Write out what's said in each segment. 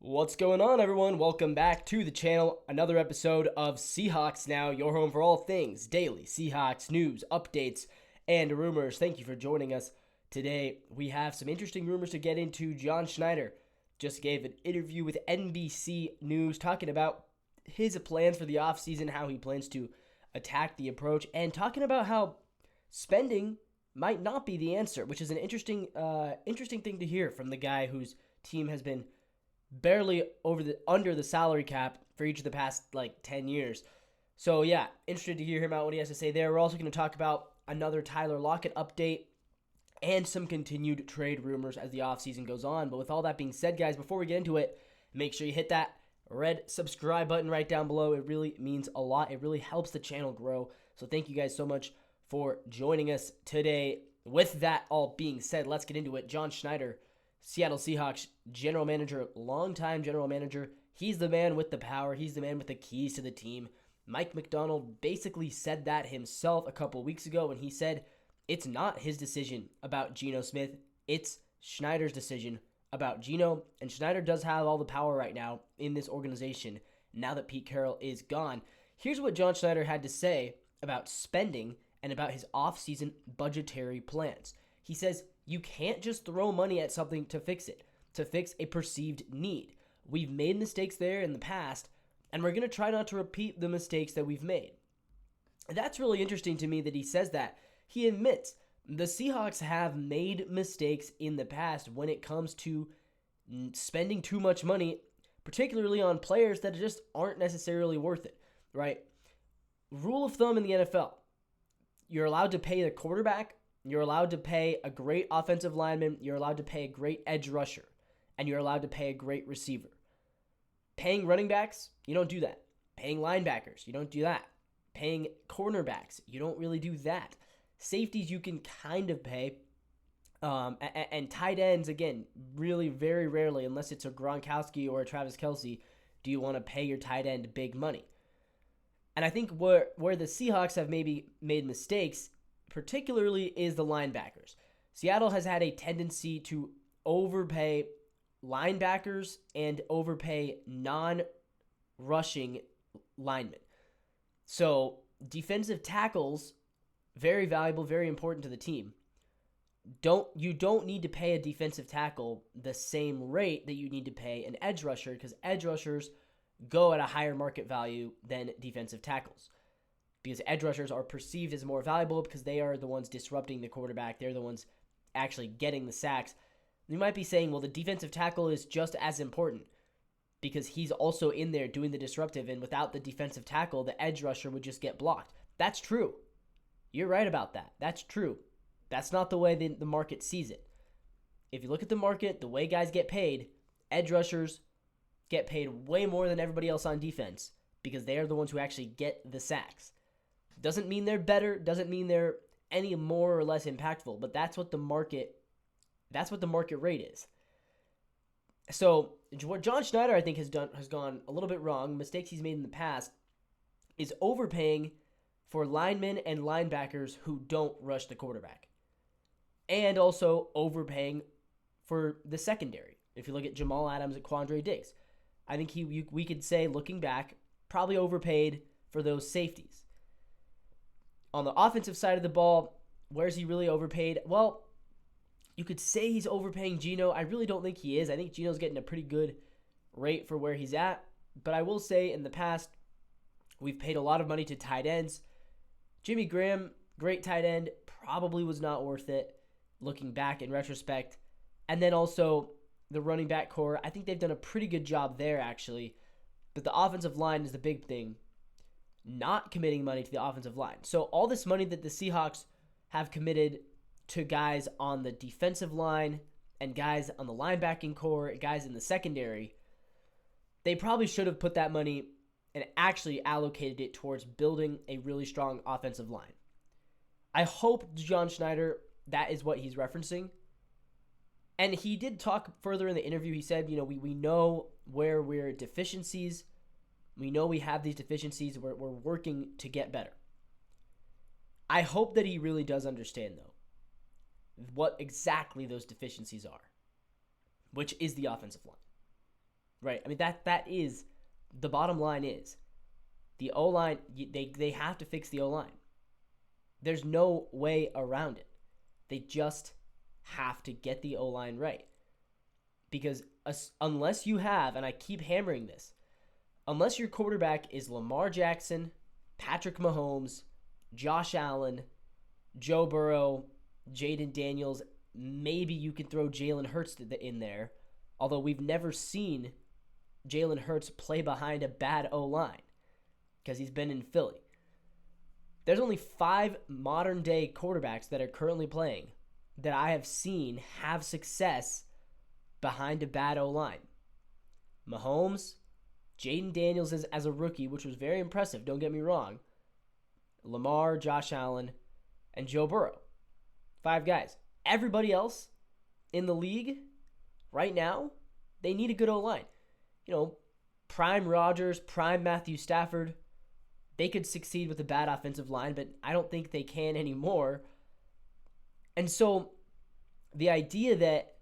What's going on, everyone? Welcome back to the channel. Another episode of Seahawks Now, your home for all things daily Seahawks news, updates, and rumors. Thank you for joining us today. We have some interesting rumors to get into. John Schneider just gave an interview with NBC News talking about his plans for the offseason, how he plans to attack the approach, and talking about how spending might not be the answer, which is an interesting thing to hear from the guy whose team has been barely under the salary cap for each of the past 10 years. So yeah, interested to hear him out, what he has to say there. We're also going to talk about another Tyler Lockett update and some continued trade rumors as the offseason goes on. But with all that being said, guys, before we get into it, make sure you hit that red subscribe button right down below. It really means a lot. It really helps the channel grow. So thank you guys so much for joining us today. With that all being said, let's get into it. John Schneider, Seattle Seahawks general manager, longtime general manager. He's the man with the power. He's the man with the keys to the team. Mike McDonald basically said that himself a couple weeks ago when he said it's not his decision about Geno Smith. It's Schneider's decision about Geno. And Schneider does have all the power right now in this organization now that Pete Carroll is gone. Here's what John Schneider had to say about spending and about his offseason budgetary plans. He says, you can't just throw money at something to fix it, to fix a perceived need. We've made mistakes there in the past, and we're going to try not to repeat the mistakes that we've made. That's really interesting to me that he says that. He admits the Seahawks have made mistakes in the past when it comes to spending too much money, particularly on players that just aren't necessarily worth it, right? Rule of thumb in the NFL, you're allowed to pay the quarterback, you're allowed to pay a great offensive lineman, you're allowed to pay a great edge rusher, and you're allowed to pay a great receiver. Paying running backs, you don't do that. Paying linebackers, you don't do that. Paying cornerbacks, you don't really do that. Safeties, you can kind of pay. And tight ends, again, really very rarely, unless it's a Gronkowski or a Travis Kelce, do you want to pay your tight end big money. And I think where the Seahawks have maybe made mistakes particularly is the linebackers. Seattle has had a tendency to overpay linebackers and overpay non-rushing linemen. So defensive tackles, very valuable, very important to the team. You don't need to pay a defensive tackle the same rate that you need to pay an edge rusher, because edge rushers go at a higher market value than defensive tackles. Because edge rushers are perceived as more valuable because they are the ones disrupting the quarterback. They're the ones actually getting the sacks. You might be saying, well, the defensive tackle is just as important because he's also in there doing the disruptive, and without the defensive tackle, the edge rusher would just get blocked. That's true. You're right about that. That's true. That's not the way the market sees it. If you look at the market, the way guys get paid, edge rushers get paid way more than everybody else on defense because they are the ones who actually get the sacks. Doesn't mean they're better, doesn't mean they're any more or less impactful, but that's what the market rate is. So what John Schneider, I think, has gone a little bit wrong, mistakes he's made in the past, is overpaying for linemen and linebackers who don't rush the quarterback. And also overpaying for the secondary. If you look at Jamal Adams and Quandre Diggs, I think we could say, looking back, probably overpaid for those safeties. On the offensive side of the ball, where's he really overpaid? Well, you could say he's overpaying Geno. I really don't think he is. I think Geno's getting a pretty good rate for where he's at. But I will say in the past, we've paid a lot of money to tight ends. Jimmy Graham, great tight end, probably was not worth it looking back in retrospect. And then also the running back core, I think they've done a pretty good job there, actually. But the offensive line is the big thing. Not committing money to the offensive line. So all this money that the Seahawks have committed to guys on the defensive line and guys on the linebacking core, guys in the secondary, they probably should have put that money and actually allocated it towards building a really strong offensive line. I hope John Schneider, that is what he's referencing. And he did talk further in the interview. He said, we know where we're deficiencies. We know we have these deficiencies. We're working to get better. I hope that he really does understand, though, what exactly those deficiencies are, which is the offensive line. right? I mean, that is the bottom line is the O-line, they have to fix the O-line. There's no way around it. They just have to get the O-line right. Because unless you have, and I keep hammering this, unless your quarterback is Lamar Jackson, Patrick Mahomes, Josh Allen, Joe Burrow, Jaden Daniels, maybe you can throw Jalen Hurts in there, although we've never seen Jalen Hurts play behind a bad O-line because he's been in Philly. There's only 5 modern-day quarterbacks that are currently playing that I have seen have success behind a bad O-line. Mahomes, Jaden Daniels as a rookie, which was very impressive, don't get me wrong. Lamar, Josh Allen, and Joe Burrow. 5 guys. Everybody else in the league right now, they need a good O-line. Prime Rodgers, prime Matthew Stafford, they could succeed with a bad offensive line, but I don't think they can anymore. And so the idea that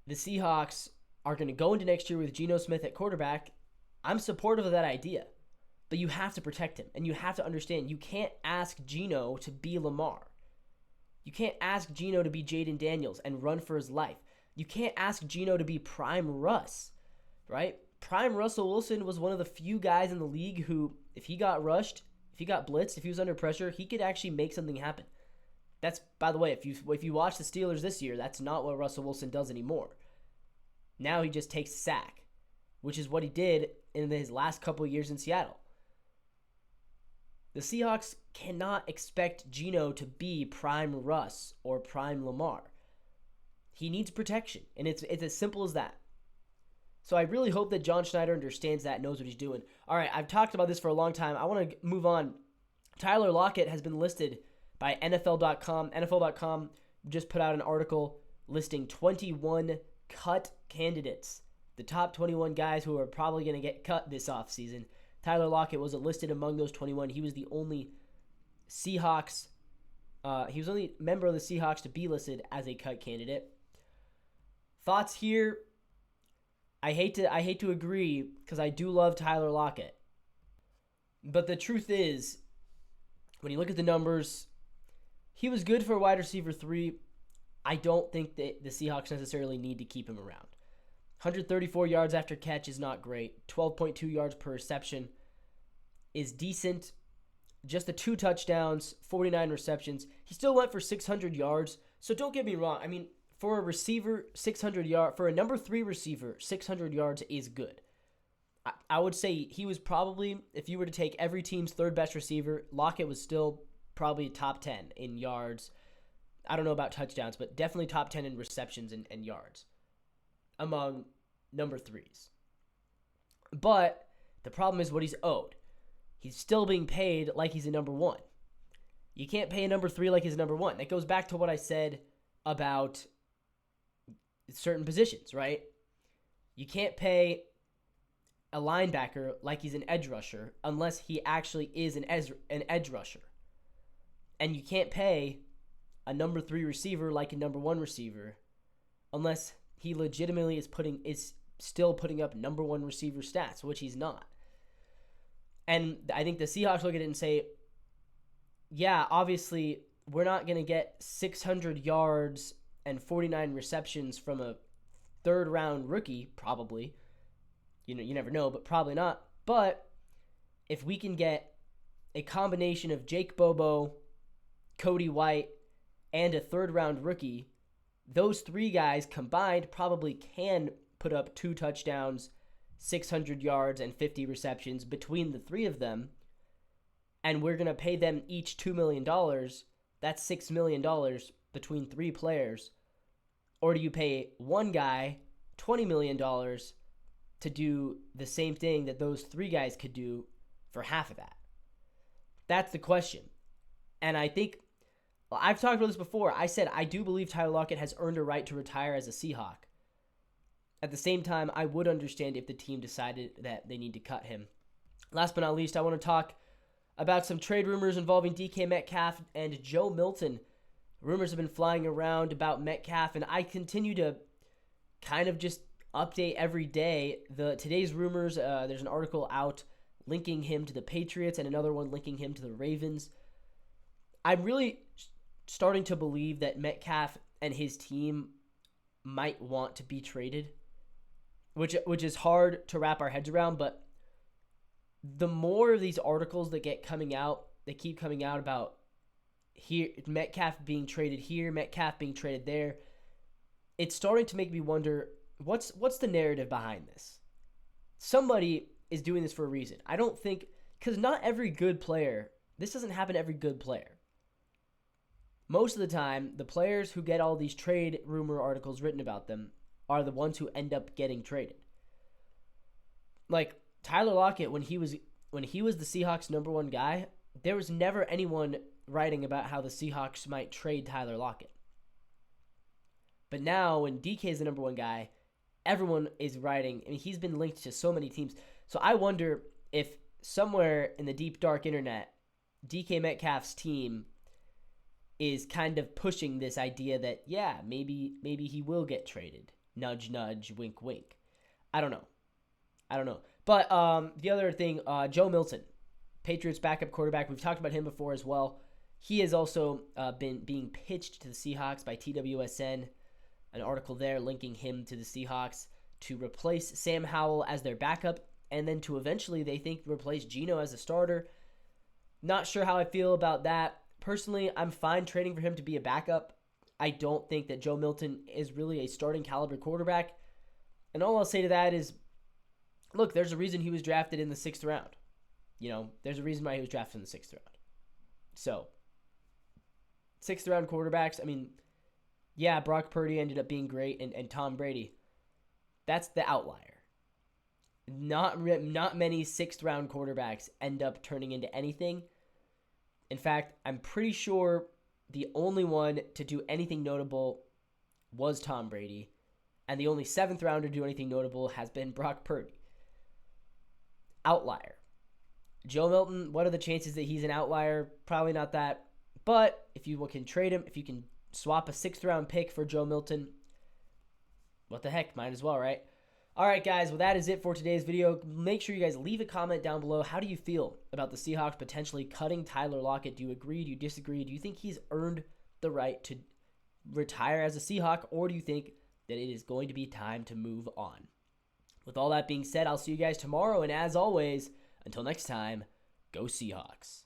the Seahawks are going to go into next year with Geno Smith at quarterback, I'm supportive of that idea. But you have to protect him, and you have to understand you can't ask Geno to be Lamar. You can't ask Geno to be Jaden Daniels and run for his life. You can't ask Geno to be prime Russ, right? Prime Russell Wilson was one of the few guys in the league who, if he got rushed, if he got blitzed, if he was under pressure, he could actually make something happen. That's, by the way, if you watch the Steelers this year, that's not what Russell Wilson does anymore. Now he just takes a sack, which is what he did in his last couple of years in Seattle. The Seahawks cannot expect Geno to be prime Russ or prime Lamar. He needs protection, and it's as simple as that. So I really hope that John Schneider understands that and knows what he's doing. All right, I've talked about this for a long time. I want to move on. Tyler Lockett has been listed by NFL.com. NFL.com just put out an article listing 21 cut candidates, the top 21 guys who are probably going to get cut this offseason. Tyler Lockett was listed among those 21. He was the only Seahawks. He was the only member of the Seahawks to be listed as a cut candidate. Thoughts here? I hate to agree because I do love Tyler Lockett. But the truth is, when you look at the numbers, he was good for wide receiver 3. I don't think that the Seahawks necessarily need to keep him around. 134 yards after catch is not great. 12.2 yards per reception is decent. Just the 2 touchdowns, 49 receptions. He still went for 600 yards. So don't get me wrong. I mean, for a receiver, 600 yards, for a number 3 receiver, 600 yards is good. I would say he was probably, if you were to take every team's 3rd best receiver, Lockett was still probably top 10 in yards. I don't know about touchdowns, but definitely top 10 in receptions and yards among number 3s. But the problem is what he's owed. He's still being paid like he's a number 1. You can't pay a number 3 like he's a number 1. That goes back to what I said about certain positions, right? You can't pay a linebacker like he's an edge rusher unless he actually is an edge rusher. And you can't pay a number 3 receiver like a number 1 receiver unless he legitimately is still putting up number 1 receiver stats, which he's not. And I think the Seahawks look at it and say, yeah, obviously we're not going to get 600 yards and 49 receptions from a 3rd round rookie, probably. You never know, but probably not. But if we can get a combination of Jake Bobo, Cody White, and a 3rd round rookie, those 3 guys combined probably can put up 2 touchdowns, 600 yards, and 50 receptions between the 3 of them. And we're going to pay them each $2 million. That's $6 million between 3 players. Or do you pay one guy $20 million to do the same thing that those 3 guys could do for half of that? That's the question. And I think, I've talked about this before. I said I do believe Tyler Lockett has earned a right to retire as a Seahawk. At the same time, I would understand if the team decided that they need to cut him. Last but not least, I want to talk about some trade rumors involving DK Metcalf and Joe Milton. Rumors have been flying around about Metcalf, and I continue to kind of just update every day. Today's rumors, there's an article out linking him to the Patriots and another one linking him to the Ravens. I'm really starting to believe that Metcalf and his team might want to be traded, which is hard to wrap our heads around, but the more of these articles that keep coming out about here Metcalf being traded here, Metcalf being traded there, it's starting to make me wonder what's the narrative behind this. Somebody is doing this for a reason. I don't think, because not every good player, this doesn't happen to every good player. Most of the time, the players who get all these trade rumor articles written about them are the ones who end up getting traded. Like Tyler Lockett, when he was the Seahawks' number one guy, there was never anyone writing about how the Seahawks might trade Tyler Lockett. But now, when DK is the number one guy, everyone is writing. I mean, he's been linked to so many teams. So I wonder if somewhere in the deep, dark internet, DK Metcalf's team is kind of pushing this idea that, yeah, maybe he will get traded. Nudge, nudge, wink, wink. I don't know. But the other thing, Joe Milton, Patriots backup quarterback. We've talked about him before as well. He has also been being pitched to the Seahawks by TWSN. An article there linking him to the Seahawks to replace Sam Howell as their backup, and then to eventually, they think, replace Geno as a starter. Not sure how I feel about that. Personally, I'm fine trading for him to be a backup. I don't think that Joe Milton is really a starting caliber quarterback. And all I'll say to that is, look, there's a reason he was drafted in the 6th round. There's a reason why he was drafted in the 6th round. So, 6th round quarterbacks, I mean, yeah, Brock Purdy ended up being great, and Tom Brady. That's the outlier. Not many 6th round quarterbacks end up turning into anything. In fact, I'm pretty sure the only one to do anything notable was Tom Brady, and the only 7th rounder to do anything notable has been Brock Purdy. Outlier. Joe Milton, what are the chances that he's an outlier? Probably not that. But if you can trade him, if you can swap a 6th round pick for Joe Milton, what the heck, might as well, right? All right, guys, well, that is it for today's video. Make sure you guys leave a comment down below. How do you feel about the Seahawks potentially cutting Tyler Lockett? Do you agree? Do you disagree? Do you think he's earned the right to retire as a Seahawk, or do you think that it is going to be time to move on? With all that being said, I'll see you guys tomorrow, and as always, until next time, go Seahawks.